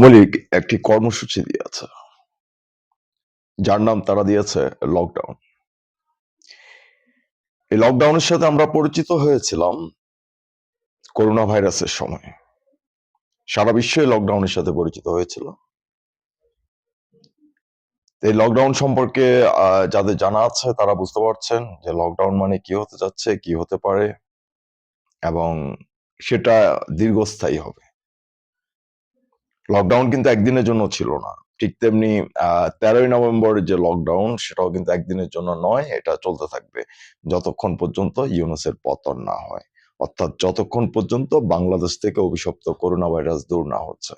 আওয়ামী লীগ একটি কর্মসূচি দিয়েছে, যার নাম তারা দিয়েছে লকডাউন। এই লকডাউনের সাথে আমরা পরিচিত হয়েছিলাম করোনা ভাইরাসের সময়। সারা বিশ্বই লকডাউনের সাথে পরিচিত হয়েছিল। এই লকডাউন সম্পর্কে যাদের জানা আছে তারা বুঝতে পারছেন যে লকডাউন মানে কি হতে যাচ্ছে, কি হতে পারে, এবং সেটা দীর্ঘস্থায়ী হবে। লকডাউন কিন্তু একদিনের জন্য ছিল না। ঠিক তেমনি 13ই নভেম্বরের যে লকডাউন সেটাও কিন্তু একদিনের জন্য নয়, এটা চলতে থাকবে যতক্ষণ পর্যন্ত ইউনূসের পতন না হয়। অর্থাৎ যতক্ষণ পর্যন্ত বাংলাদেশ থেকে অভিশপ্ত করোনা ভাইরাস দূর না হচ্ছে।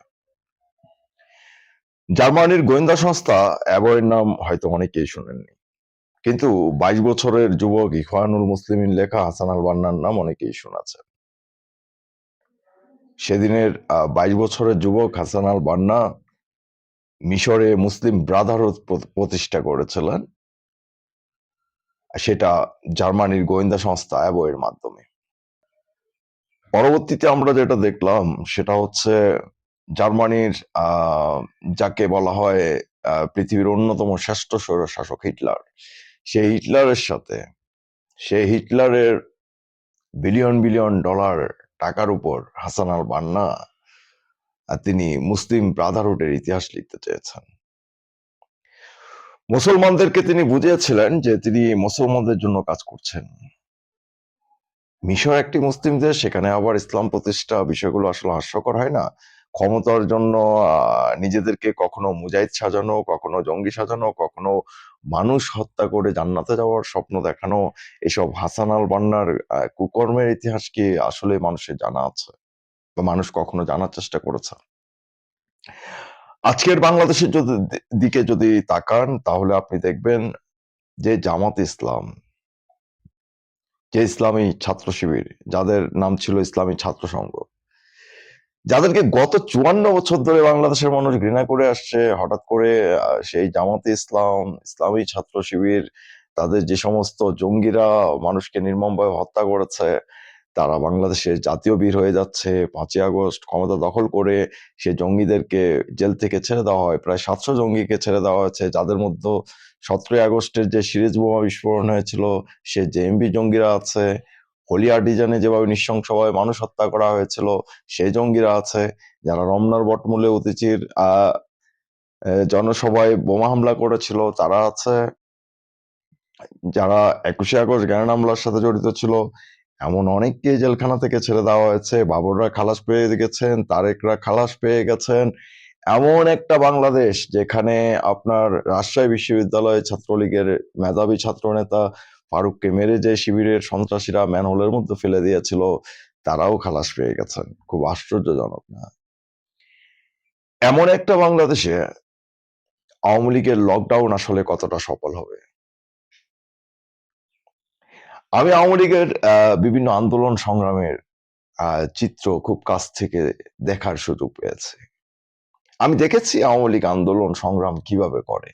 জার্মানির গোয়েন্দা সংস্থা অ্যাবয়ের নাম হয়তো অনেকেই শুনেননি। কিন্তু 22 বছরের যুবক ইখওয়ানুল মুসলিমিন লেখা হাসান আল বান্নার নাম অনেকেই শুনেছে। সেদিনের 22 বছরের যুবক হাসান আল বান্না মিশরে মুসলিম ব্রাদারহুড প্রতিষ্ঠা করেছিলেন, সেটা জার্মানির গোয়েন্দা সংস্থা অ্যাবয়ের মাধ্যমে। পরবর্তীতে আমরা যেটা দেখলাম সেটা হচ্ছে জার্মানির যাকে বলা হয় পৃথিবীর অন্যতম শ্রেষ্ঠ স্বৈরশাসক হিটলার, সেই হিটলারের সাথে সেই হিটলারের বিলিয়ন বিলিয়ন ডলার টাকার উপর হাসান আল বান্না তিনি মুসলিম ব্রাদারহুডের ইতিহাস লিখতে চেয়েছেন। মুসলমানদেরকে তিনি বুঝিয়েছিলেন যে তিনি মুসলমানদের জন্য কাজ করছেন। মিশর একটি মুসলিম দেশ, সেখানে আবার ইসলাম প্রতিষ্ঠা, বিষয়গুলো আসলে হাস্যকর হয় না? ক্ষমতার জন্য নিজেদেরকে কখনো মুজাহিদ সাজানো, কখনো জঙ্গি সাজানো, কখনো মানুষ হত্যা করে জান্নাতে যাওয়ার স্বপ্ন দেখানো, এসব হাসান আল বান্নার কুকর্মের ইতিহাস কি আসলে মানুষের জানা আছে বা মানুষ কখনো জানার চেষ্টা করেছে? আজকের বাংলাদেশের দিকে যদি তাকান তাহলে আপনি দেখবেন যে জামাত ইসলাম, যে ইসলামী ছাত্র শিবির, যাদের নাম ছিল ইসলামী ছাত্র সংঘ, যাদেরকে গত 54 বছর ধরে বাংলাদেশের মানুষ ঘৃণা করে আসছে, হঠাৎ করে সেই জামাতে ইসলাম, ইসলামী ছাত্র শিবির, তাদের যে সমস্ত জঙ্গিরা মানুষকে নির্মমভাবে হত্যা করেছে, তারা বাংলাদেশের জাতীয় বীর হয়ে যাচ্ছে। 5ই আগস্ট ক্ষমতা দখল করে সে জঙ্গিদেরকে জেল থেকে ছেড়ে দেওয়া হয়। প্রায় 700 জঙ্গিকে ছেড়ে দেওয়া হয়েছে, যাদের মধ্যে 17ই আগস্টের যে সিরিজ বোমা বিস্ফোরণ হয়েছিল সে জেএমবি জঙ্গিরা আছে। হলিয়াডিজানে যেভাবে নৃশংসভাবে মানুষ হত্যা করা হয়েছিল সেই জঙ্গিরা আছে। যারা রমনার বটমূলে উদীচীর জনসভায় বোমা হামলা করেছিল তারা আছে। যারা 21শে আগস্ট গ্রেনেড হামলার সাথে জড়িত ছিল এমন অনেককে জেলখানা থেকে ছেড়ে দেওয়া হয়েছে। বাবররা খালাস পেয়ে গেছেন, তারেকরা খালাস পেয়ে গেছেন। এমন একটা বাংলাদেশ যেখানে আপনার রাজশাহী বিশ্ববিদ্যালয়ে ছাত্রলীগের মেধাবী ছাত্রনেতা ফারুককে মেরে যে শিবিরের সন্ত্রাসীরা ম্যানহোলের মধ্যে ফেলে দিয়েছিল তারাও খালাস পেয়ে গেছেন। খুব আশ্চর্যজনক না? এমন একটা বাংলাদেশে আওয়ামী লীগের লকডাউন আসলে কতটা সফল হবে? আমি আওয়ামী লীগের বিভিন্ন আন্দোলন সংগ্রামের চিত্র খুব কাছ থেকে দেখার সুযোগ পেয়েছি। আমি দেখেছি আওয়ামী লীগ আন্দোলন সংগ্রাম কিভাবে করে,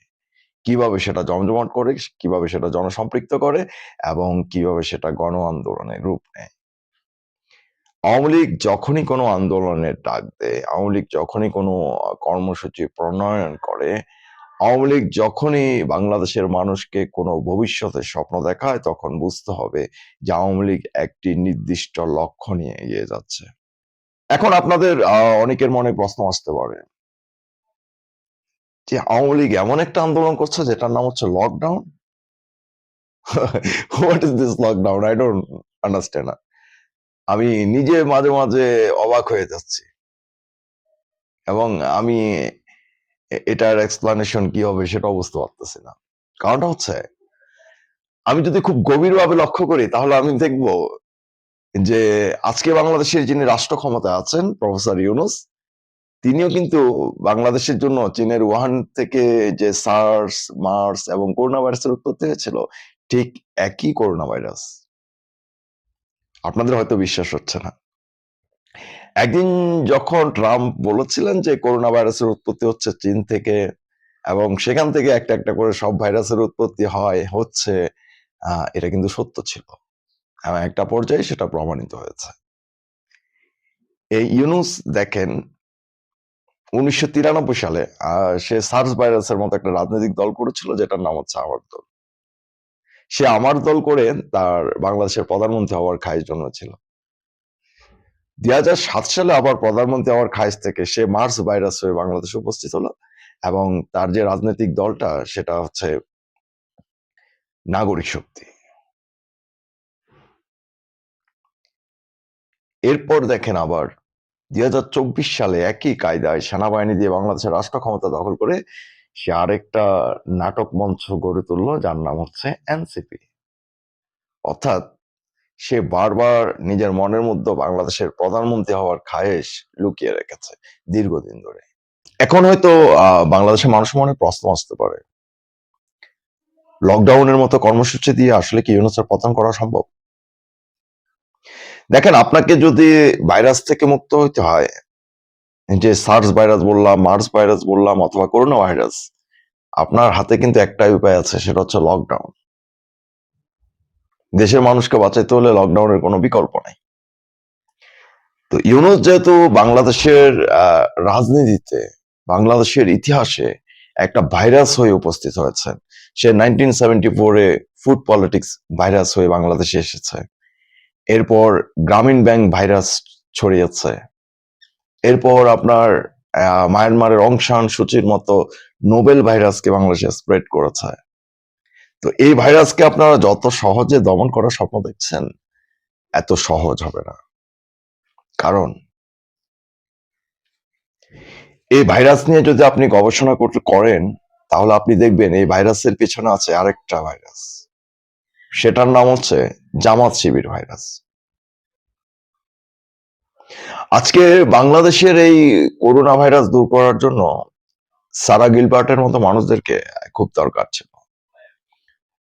কিভাবে সেটা জমজমাট করে, কিভাবে সেটা জনসম্পৃক্ত করে এবং কিভাবে সেটা গণ আন্দোলনের রূপ নেয়। আওয়ামী লীগ যখনই কোনো আন্দোলনের ডাক দেয়, আওয়ামী লীগ যখনই কোনো কর্মসূচি প্রণয়ন করে, আওয়ামী লীগ যখনই বাংলাদেশের মানুষকে কোনো ভবিষ্যতের স্বপ্ন দেখায়, তখন বুঝতে হবে যে আওয়ামী লীগ একটি নির্দিষ্ট লক্ষ্য নিয়ে এগিয়ে যাচ্ছে। এখন আপনাদের অনেকের মনে প্রশ্ন আসতে পারে যে আওয়ামী লীগ এমন একটা আন্দোলন করছে যেটার নাম হচ্ছে lockdown. What is this lockdown? I don't understand. আমি নিজে মাঝে মাঝে অবাক হয়ে যাচ্ছি এবং আমি এটার এক্সপ্লানেশন কি হবে সেটাও বুঝতে পারতেছি না। কারণটা হচ্ছে আমি যদি খুব গভীরভাবে লক্ষ্য করি তাহলে আমি দেখব যে আজকে বাংলাদেশের যিনি রাষ্ট্র ক্ষমতায় আছেন প্রফেসর ইউনূস, তিনিও কিন্তু বাংলাদেশের জন্য চীনের উহান থেকে যে সার্স, মার্স এবং করোনা ভাইরাসের উৎপত্তি হয়েছিল ঠিক একই করোনা ভাইরাস। আপনাদের হয়তো বিশ্বাস হচ্ছে না। একদিন যখন ট্রাম্প বলেছিলেন যে করোনা ভাইরাসের উৎপত্তি হচ্ছে চীন থেকে এবং সেখান থেকে একটা একটা করে সব ভাইরাসের উৎপত্তি হচ্ছে, এটা কিন্তু সত্য ছিল এবং একটা পর্যায়ে সেটা প্রমাণিত হয়েছে। এই ইউনূস দেখেন 1993 সালে সে সার্স ভাইরাসের মতো একটা রাজনৈতিক দল করেছিল যেটার নাম হচ্ছে আমার দল। সে আমার দল করে তার বাংলাদেশের প্রধানমন্ত্রী হওয়ার খায়েশ জন্মেছিল। 2007 সালে আবার প্রধানমন্ত্রী হওয়ার খায়েশ থেকে সে মার্স ভাইরাস হয়ে বাংলাদেশে উপস্থিত হলো এবং তার যে রাজনৈতিক দলটা সেটা হচ্ছে নাগরিক শক্তি। এরপর দেখেন আবার 2024 সালে একই কায়দায় সেনাবাহিনী দিয়ে বাংলাদেশের রাষ্ট্র ক্ষমতা দখল করে সে আরেকটা নাটক মঞ্চ গড়ে তুললো যার নাম হচ্ছে এনসিপি। অর্থাৎ সে বারবার নিজের মনের মধ্যে বাংলাদেশের প্রধানমন্ত্রী হওয়ার খায়েশ লুকিয়ে রেখেছে দীর্ঘদিন ধরে। এখন হয়তো বাংলাদেশের মানুষের মনে প্রশ্ন আসতে পারে, লকডাউনের মতো কর্মসূচি দিয়ে আসলে কি ইউনূসের পতন করা সম্ভব? দেখেন, আপনাকে যদি ভাইরাস থেকে মুক্ত হইতে হয়, যে সার্স ভাইরাস বললাম, মার্স ভাইরাস বললাম অথবা করোনা ভাইরাস, আপনার হাতে কিন্তু একটাই উপায় আছে, সেটা হচ্ছে লকডাউন। দেশের মানুষকে বাঁচাইতে হলে লকডাউনের কোনো বিকল্প নাই। তো ইউনূস যেহেতু বাংলাদেশের রাজনীতিতে, বাংলাদেশের ইতিহাসে একটা ভাইরাস হয়ে উপস্থিত হয়েছেন। সে 1974 ফুড পলিটিক্স ভাইরাস হয়ে বাংলাদেশে এসেছে। এরপর গ্রামীণ ব্যাংক ভাইরাস ছড়িয়েছে। এরপর আপনার মায়ানমারের অং সান সূচির মতো নোবেল ভাইরাসকে বাংলাদেশে স্প্রেড করেছে। তো এই ভাইরাসকে আপনারা যত সহজে দমন করার স্বপ্ন দেখছেন, এত সহজ হবে না। কারণ এই ভাইরাস নিয়ে যদি আপনি গবেষণা করেন, তাহলে আপনি দেখবেন এই ভাইরাসের পেছনে আছে আরেকটা ভাইরাস। সেটার নাম হচ্ছে জামাত শিবির ভাইরাস। আজকে বাংলাদেশের এই করোনা ভাইরাস দূর করার জন্য সারা গিলবার্টের মতো মানুষদেরকে খুব দরকার ছিল।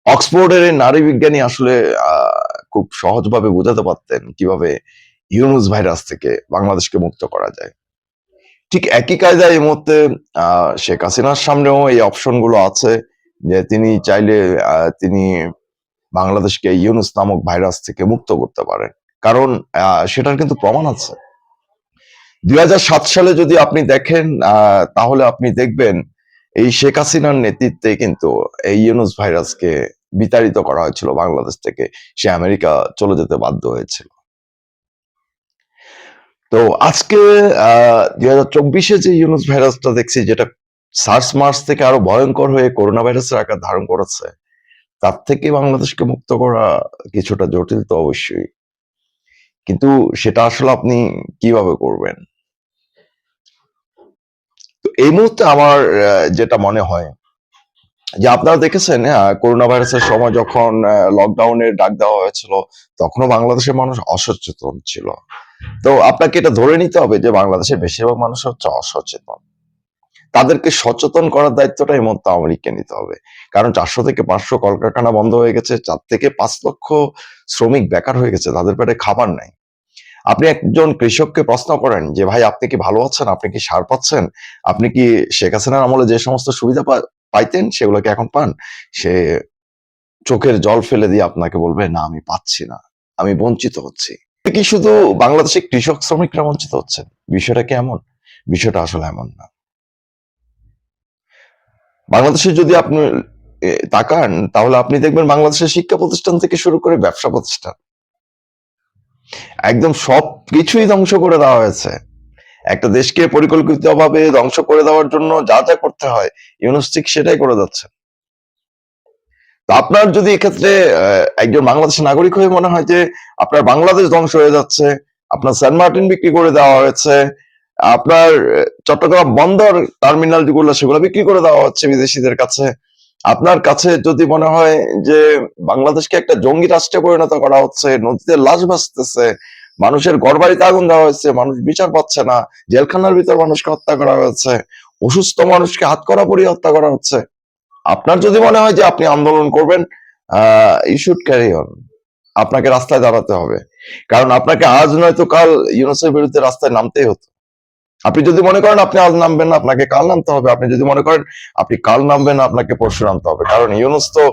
অক্সফোর্ডের এই নারী বিজ্ঞানী আসলে খুব সহজভাবে বোঝাতে পারতেন কিভাবে ইউনুস ভাইরাস থেকে বাংলাদেশকে মুক্ত করা যায়। ঠিক একই কায়দায় এই মুহূর্তে শেখ হাসিনার সামনেও এই অপশন গুলো আছে, যে তিনি চাইলে তিনি বাংলাদেশকে ইউনুস নামক ভাইরাস থেকে মুক্ত করতে পারেন। কারণ সেটার কিন্তু প্রমাণ আছে। 2007 সালে যদি আপনি দেখেন, তাহলে আপনি দেখবেন এই শেখ হাসিনার নেতৃত্বে কিন্তু এই ইউনুস ভাইরাসকে বিতাড়িত করা হয়েছিল বাংলাদেশ থেকে। সে আমেরিকা চলে যেতে বাধ্য হয়েছিল। তো আজকে 2024 যে ইউনুস ভাইরাসটা দেখছি, যেটা সার্স মার্স থেকে আরো ভয়ঙ্কর হয়ে করোনা ভাইরাসের আকার ধারণ করেছে, তার থেকে বাংলাদেশকে মুক্ত করা কিছুটা জটিল তো অবশ্যই, কিন্তু সেটা আসলে আপনি কিভাবে করবেন? তো এই মুহূর্তে আমার যেটা মনে হয়, যে আপনারা দেখেছেন করোনা ভাইরাসের সময় যখন লকডাউনের ডাক দেওয়া হয়েছিল, তখনও বাংলাদেশের মানুষ অসচেতন ছিল। তো আপনাকে এটা ধরে নিতে হবে যে বাংলাদেশের বেশিরভাগ মানুষ হচ্ছে অসচেতন। তাদেরকে সচেতন করার দায়িত্বটা এই মুহূর্তে আওয়ামী লীগকে নিতে হবে। কারণ 400 থেকে 500 কলকারখানা বন্ধ হয়ে গেছে, 4 থেকে 5 লক্ষ শ্রমিক বেকার হয়ে গেছে, তাদের পেটে খাবার নাই। আপনি একজন কৃষককে প্রশ্ন করেন যে ভাই, আপনি কি ভালো আছেন, আপনি কি সার পাচ্ছেন, আপনি কি শেখ হাসিনার আমলে যে সমস্ত সুবিধা পাইতেন সেগুলো কি এখন পান? সে চোখের জল ফেলে দিয়ে আপনাকে বলবে, না আমি পাচ্ছি না, আমি বঞ্চিত হচ্ছি। কি শুধু বাংলাদেশে কৃষক শ্রমিকরা বঞ্চিত হচ্ছেন? বিষয়টা কি এমন? বিষয়টা আসলে এমন না। বাংলাদেশে যদি আপনি তাকান, তাহলে আপনি দেখবেন বাংলাদেশের শিক্ষা প্রতিষ্ঠান থেকে শুরু করে ব্যবসা প্রতিষ্ঠান, একদম সবকিছুই ধ্বংস করে দেওয়া হয়েছে। একটা দেশকে পরিকল্পিতভাবে ধ্বংস করে দেওয়ার জন্য যা যা করতে হয়, ইউনূস ঠিক সেটাই করে যাচ্ছে। তো আপনার যদি এক্ষেত্রে একজন বাংলাদেশের নাগরিক হয়ে মনে হয় যে আপনার বাংলাদেশ ধ্বংস হয়ে যাচ্ছে, আপনার সেন্ট মার্টিন বিক্রি করে দেওয়া হয়েছে, আপনার চট্টগ্রাম বন্দর টার্মিনাল যেগুলো সেগুলো বিক্রি করে দেওয়া হচ্ছে বিদেশিদের কাছে, আপনার কাছে যদি মনে হয় যে বাংলাদেশকে একটা জঙ্গি রাষ্ট্রে পরিণত করা হচ্ছে, নদীতে লাশ ভাসতেছে, মানুষের ঘরবাড়িতে আগুন দেওয়া হয়েছে, মানুষ বিচার পাচ্ছে না, জেলখানার ভিতর মানুষকে হত্যা করা হয়েছে, অসুস্থ মানুষকে হাতকড়া পরিয়ে হত্যা করা হচ্ছে, আপনার যদি মনে হয় যে আপনি আন্দোলন করবেন, ইউ শুড ক্যারি অন। আপনাকে রাস্তায় দাঁড়াতে হবে। কারণ আপনাকে আজ নয়তো কাল ইউনূসের বিরুদ্ধে রাস্তায় নামতেই হতো। আপনি যদি মনে করেন আপনি আজ নামবেন না, আপনাকে কাল নামতে হবে। আপনি যদি মনে করেন আপনি কাল নামবেন না, আপনাকে পরশু নামতে হবে। কারণ ইউনূস তো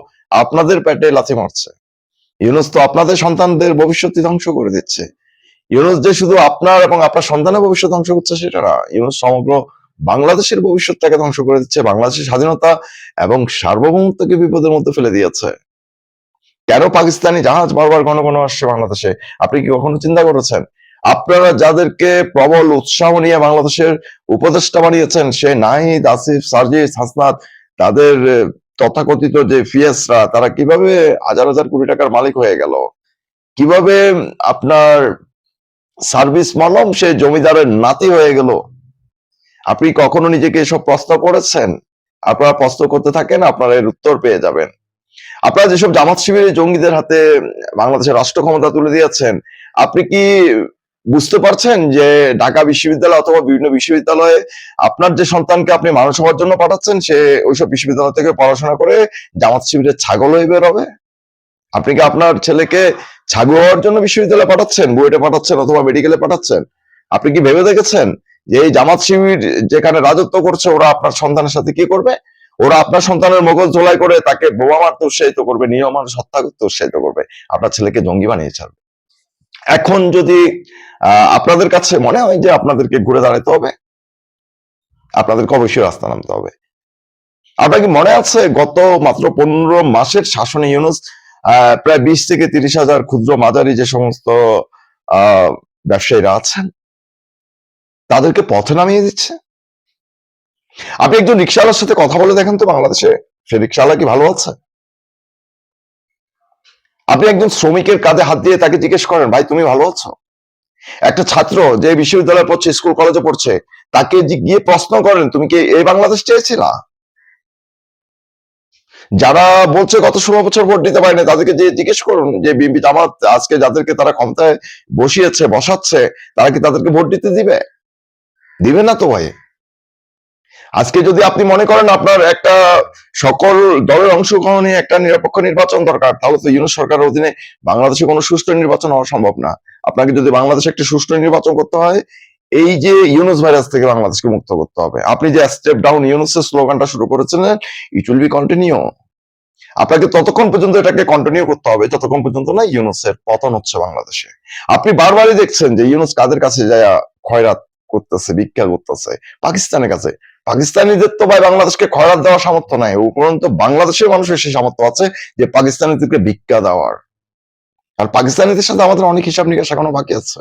আপনাদের পেটে লাথি মারছে। ইউনূস তো আপনাদের সন্তানদের ভবিষ্যৎ ধ্বংস করে দিচ্ছে। ইউনূস যে শুধু আপনার এবং আপনার সন্তানের ভবিষ্যৎ ধ্বংস করছে সেটা না, ইউনূস সমগ্র বাংলাদেশের ভবিষ্যৎটাকে ধ্বংস করে দিচ্ছে, বাংলাদেশের স্বাধীনতা এবং সার্বভৌমত্বকে বিপদের মধ্যে ফেলে দিয়েছে। কেন পাকিস্তানি জাহাজ বারবার ঘন ঘন আসছে বাংলাদেশে? আপনি কি কখনো চিন্তা করেছেন? আপনারা যাদেরকে প্রবল উৎসাহ নিয়ে বাংলাদেশের উপদেষ্টা বানিয়েছেন, সে নাহিদ, আসিফ, সার্জিস, হাসনাত, তাদের তথাকথিত যে ফিয়েসরা, তারা কিভাবে হাজার হাজার কোটি টাকার মালিক হয়ে গেল? কিভাবে আপনার সার্ভিস মানব সে জমিদারের নাতি হয়ে গেল? আপনি কখনো নিজেকে এসব প্রশ্ন করেছেন? আপনারা প্রশ্ন করতে থাকেন, আপনারা এর উত্তর পেয়ে যাবেন। আপনারা যেসব জামাত শিবিরের জঙ্গিদের হাতে বাংলাদেশের রাষ্ট্র ক্ষমতা তুলে দিয়েছেন, আপনি কি বুঝতে পারছেন যে ঢাকা বিশ্ববিদ্যালয় অথবা বিভিন্ন বিশ্ববিদ্যালয়ে আপনার যে সন্তানকে আপনি মানুষ হওয়ার জন্য পাঠাচ্ছেন, সে ওইসব বিশ্ববিদ্যালয় থেকে পড়াশোনা করে জামাত শিবিরের ছাগল হয়ে বের হবে? আপনি কি আপনার ছেলেকে ছাগল হওয়ার জন্য বিশ্ববিদ্যালয়ে পাঠাচ্ছেন, বুয়েটে পাঠাচ্ছেন অথবা মেডিকেলে পাঠাচ্ছেন? আপনি কি ভেবে দেখেছেন যে এই জামাত শিবির যেখানে রাজত্ব করছে, ওরা আপনার সন্তানের সাথে কি করবে? ওরা আপনার সন্তানের মগজ ধোলাই করে তাকে বোমা মারতে উৎসাহিত করবে, নিরীহ মানুষ হত্যা করতে উৎসাহিত করবে, আপনার ছেলেকে জঙ্গি বানিয়ে ছাড়বে। এখন যদি আপনাদের কাছে মনে হয় যে আপনাদেরকে ঘুরে দাঁড়াতে হবে, আপনাদেরকে অবশ্যই রাস্তা নামতে হবে। আপনার কি মনে আছে গত মাত্র 15 মাসের শাসনে ইউনূস প্রায় 20 থেকে 30 হাজার ক্ষুদ্র মাঝারি যে সমস্ত ব্যবসায়ীরা আছেন, তাদেরকে পথে নামিয়ে দিচ্ছে? আপনি একজন রিক্সাওয়ালার সাথে কথা বলে দেখেন তো বাংলাদেশে, সে রিক্সাওয়ালা কি ভালো আছে? আপনি একজন শ্রমিকের কাঁধে হাত দিয়ে তাকে জিজ্ঞেস করেন, ভাই তুমি ভালো আছো? একটা ছাত্র যে বিশ্ববিদ্যালয়ে পড়ছে, স্কুল কলেজে পড়ছে, তাকে গিয়ে প্রশ্ন করেন, তুমি কি এই বাংলাদেশ চেয়েছিলা? যারা বলছে গত 16 বছর ভোট দিতে পারেনি, তাদেরকে যে জিজ্ঞেস করুন যে বিএনপি জামাত আজকে যাদেরকে তারা ক্ষমতায় বসাচ্ছে, তারা কি তাদেরকে ভোট দিতে দিবে? দিবে না তো ভাই। আজকে যদি আপনি মনে করেন আপনার একটা সকল দলের অংশগ্রহণে একটা নিরপেক্ষ নির্বাচন দরকার, তাহলে তো ইউনূস সরকারের অধীনে বাংলাদেশে কোনো সুষ্ঠু নির্বাচন হওয়া সম্ভব না। আপনাকে যদি বাংলাদেশে একটা সুষ্ঠু নির্বাচন করতে হয়, এই যে ইউনূস ভাইরাস থেকে বাংলাদেশকে মুক্ত করতে হবে। আপনি যে স্টেপ ডাউন ইউনূসের স্লোগানটা শুরু করেছিলেন, ইট উইল বি কন্টিনিউ। আপনাকে ততক্ষণ পর্যন্ত এটাকে কন্টিনিউ করতে হবে যতক্ষণ পর্যন্ত না ইউনূসের পতন হচ্ছে বাংলাদেশে। আপনি বারবারই দেখছেন যে ইউনূস কাদের কাছে যায় খয়রাত করতেছে, ভিক্ষা করতেছে? পাকিস্তানের কাছে। পাকিস্তানিদের তো ভাই বাংলাদেশকে খয়রাত দেওয়ার সামর্থ্য নাই, উপরন্তু বাংলাদেশের মানুষের সেই সামর্থ্য আছে যে পাকিস্তানিদেরকে ভিক্ষা দেওয়ার। আর পাকিস্তানিদের সাথে আমাদের অনেক হিসাব নিকাশ এখনো বাকি আছে,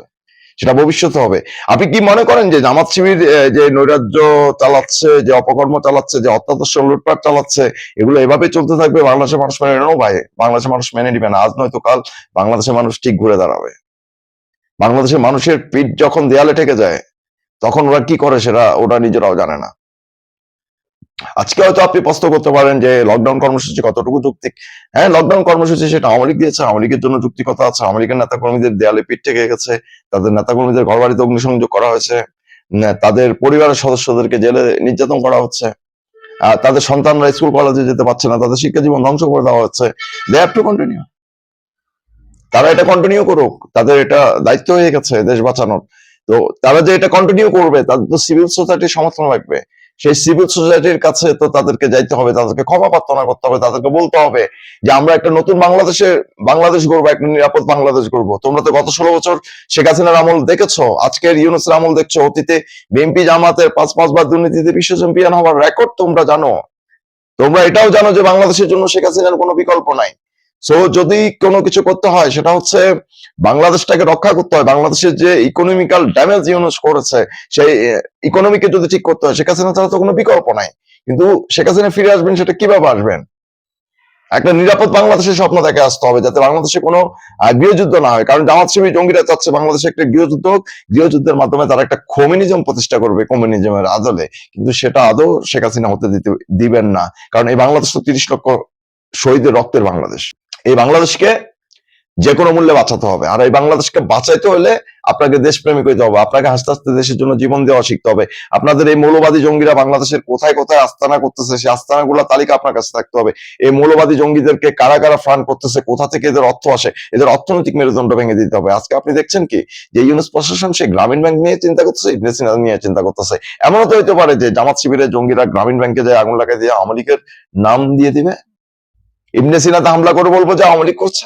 সেটা ভবিষ্যতে হবে। আপনি কি মনে করেন যে জামাত শিবির যে নৈরাজ্য চালাচ্ছে, যে অপকর্ম চালাচ্ছে, যে অত্যাদর্শ লুটপাট চালাচ্ছে, এগুলো এভাবে চলতে থাকবে? বাংলাদেশের মানুষ মেনে নেও ভাই? বাংলাদেশের মানুষ মেনে নিবে না। আজ নয়তো কাল বাংলাদেশের মানুষ ঠিক ঘুরে দাঁড়াবে। বাংলাদেশের মানুষের পিঠ যখন দেয়ালে ঠেকে যায়, তখন ওরা কি করে সেটা ওরা নিজেরাও জানে না। আজকে হয়তো আপনি প্রশ্ন করতে পারেন যে লকডাউন কর্মসূচি কতটুকু যৌক্তিক? হ্যাঁ, লকডাউন কর্মসূচি সেটা আওয়ামী লীগ দিয়েছে, আওয়ামী লীগের জন্য যৌক্তিকতা আছে। আওয়ামী লীগের নেতা কর্মীদের দেয়ালে পিঠ থেকে গেছে, তাদের নেতা কর্মীদের ঘর বাড়িতে অগ্নিসংযোগ করা হয়েছে, তাদের পরিবারের সদস্যদেরকে জেলে নির্যাতন করা হচ্ছে, তাদের সন্তানরা স্কুল কলেজে যেতে পারছে না, তাদের শিক্ষা জীবন ধ্বংস করে দেওয়া হচ্ছে। They have to continue. তারা এটা কন্টিনিউ করুক, তাদের এটা দায়িত্ব হয়ে গেছে দেশ বাঁচানোর। তো তারা যে এটা কন্টিনিউ করবে, তাদের তো সিভিল সোসাইটির সমর্থন লাগবে। সেই সিভিল সোসাইটির কাছে তো তাদেরকে যাইতে হবে, তাদেরকে ক্ষমা প্রার্থনা করতে হবে, তাদেরকে বলতে হবে যে আমরা একটা নতুন বাংলাদেশ গড়বো, একটা নিরাপদ বাংলাদেশ গড়বো। তোমরা তো গত 16 বছর শেখ হাসিনার আমল দেখেছো, আজকের ইউনূসের আমল দেখছো, অতীতে বিএনপি জামাতের 5 বার দুর্নীতিতে বিশ্ব চ্যাম্পিয়ন হওয়ার রেকর্ড তোমরা জানো। তোমরা এটাও জানো যে বাংলাদেশের জন্য শেখ হাসিনার কোনো বিকল্প নাই। সো যদি কোনো কিছু করতে হয়, সেটা হচ্ছে বাংলাদেশটাকে রক্ষা করতে হয়। বাংলাদেশের যে ইকোনমিক্যাল ড্যামেজ ইউনূস করেছে, সেই ইকোনমিকে যদি ঠিক করতে হয়, শেখ হাসিনা ছাড়া তো কোনো বিকল্প নাই। কিন্তু শেখ হাসিনা ফিরে আসবেন, সেটা কিভাবে আসবেন? একটা নিরাপদ বাংলাদেশের স্বপ্ন দেখে আসতে হবে, যাতে বাংলাদেশে কোনো গৃহযুদ্ধ না হয়। কারণ জামাত শিবির জঙ্গিরা চাচ্ছে বাংলাদেশে একটা গৃহযুদ্ধ হোক, গৃহযুদ্ধের মাধ্যমে তারা একটা কমিউনিজম প্রতিষ্ঠা করবে, কমিউনিজমের আদলে। কিন্তু সেটা আদৌ শেখ হাসিনা হতে দিবেন না। কারণ এই বাংলাদেশ তো 30 লক্ষ শহীদের রক্তের বাংলাদেশ। এই বাংলাদেশকে যে কোনো মূল্যে বাঁচাতে হবে। আর এই বাংলাদেশকে বাঁচাইতে হলে আপনাকে দেশপ্রেমিক হইতে হবে, আপনাকে আস্তে আস্তে দেশের জন্য জীবন দেওয়া শিখতে হবে। আপনাদের এই মৌলবাদী জঙ্গিরা বাংলাদেশের কোথায় কোথায় আস্তানা করতেছে, সেই আস্তানাগুলোর তালিকা আপনার কাছে থাকতে হবে। এই মৌলবাদী জঙ্গিদেরকে কারা কারা ফান্ড করতেছে, কোথা থেকে এদের অর্থ আসে, এদের অর্থনৈতিক মেরুদণ্ড ভেঙে দিতে হবে। আজকে আপনি দেখছেন কি যে ইউনূস প্রশাসন সে গ্রামীণ ব্যাংক নিয়ে চিন্তা করতেছে, ইবনে সিনা নিয়ে চিন্তা করতেছে। এমনও তো হইতে পারে যে জামাত শিবিরের জঙ্গিরা গ্রামীণ ব্যাংকে যায় আগুন লাগাই দিয়ে আওয়ামী লীগের নাম দিয়ে দিবে, ইবনে সিনাতে হামলা করে বলবো যে আওয়ামী লীগ করছে।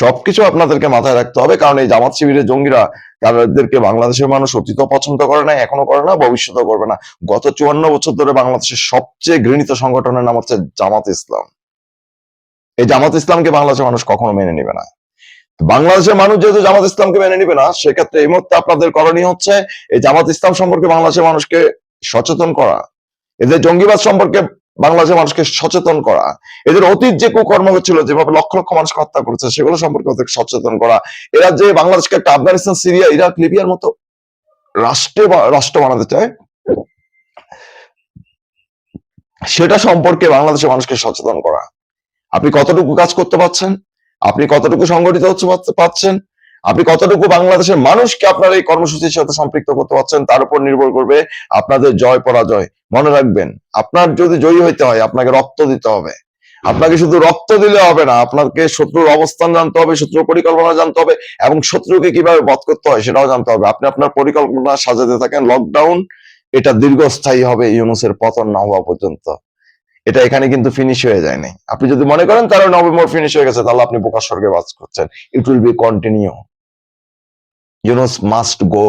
সবকিছু আপনাদেরকে মাথায় রাখতে হবে, কারণ এই জামাত শিবিরের জঙ্গিরা তাদেরকে বাংলাদেশের মানুষ অতীত পছন্দ করে না, এখনো করে না, ভবিষ্যতেও করবে না। গত 54 বছর ধরে বাংলাদেশের সবচেয়ে ঘৃণিত সংগঠনের নাম হচ্ছে জামাত ইসলাম। এই জামাত ইসলামকে বাংলাদেশের মানুষ কখনো মেনে নিবে না। বাংলাদেশের মানুষ যেহেতু জামাত ইসলামকে মেনে নিবে না, সেক্ষেত্রে এই মুহূর্তে আপনাদের করণীয় হচ্ছে এই জামাত ইসলাম সম্পর্কে বাংলাদেশের মানুষকে সচেতন করা, এদের জঙ্গিবাদ সম্পর্কে বাংলাদেশের মানুষকে সচেতন করা, এদের অতীত যে কুকর্ম হচ্ছিল, যেভাবে লক্ষ লক্ষ মানুষকে হত্যা করেছে, সেগুলো সম্পর্কে ওদের সচেতন করা। এরা যে বাংলাদেশকে একটা আফগানিস্তান, সিরিয়া, ইরাক, লিবিয়ার মতো রাষ্ট্র বানাতে চায়, সেটা সম্পর্কে বাংলাদেশের মানুষকে সচেতন করা। আপনি কতটুকু কাজ করতে পারছেন, আপনি কতটুকু সংগঠিত হতে পারছেন, আপনি কতটুকু বাংলাদেশের মানুষকে আপনার এই কর্মসূচির সাথে সম্পৃক্ত করতে পারছেন, তার উপর নির্ভর করবে আপনাদের জয় পরাজয়। মনে রাখবেন, আপনার যদি জয়ী হইতে হয় আপনাকে রক্ত দিতে হবে। আপনাকে শুধু রক্ত দিলে হবে না, আপনাকে শত্রুর অবস্থান জানতে হবে, শত্রুর পরিকল্পনা জানতে হবে, এবং শত্রুকে কিভাবে বধ করতে হয় সেটাও জানতে হবে। আপনি আপনার পরিকল্পনা সাজাতে থাকেন। লকডাউন এটা দীর্ঘস্থায়ী হবে ইউনূসের পতন না হওয়া পর্যন্ত। এটা এখানে কিন্তু ফিনিশ হয়ে যায় নাই। আপনি যদি মনে করেন তারা নভেম্বর ফিনিশ হয়ে গেছে, তাহলে আপনি বোকার স্বর্গে বাস করছেন। It will be continue. Yunus must go.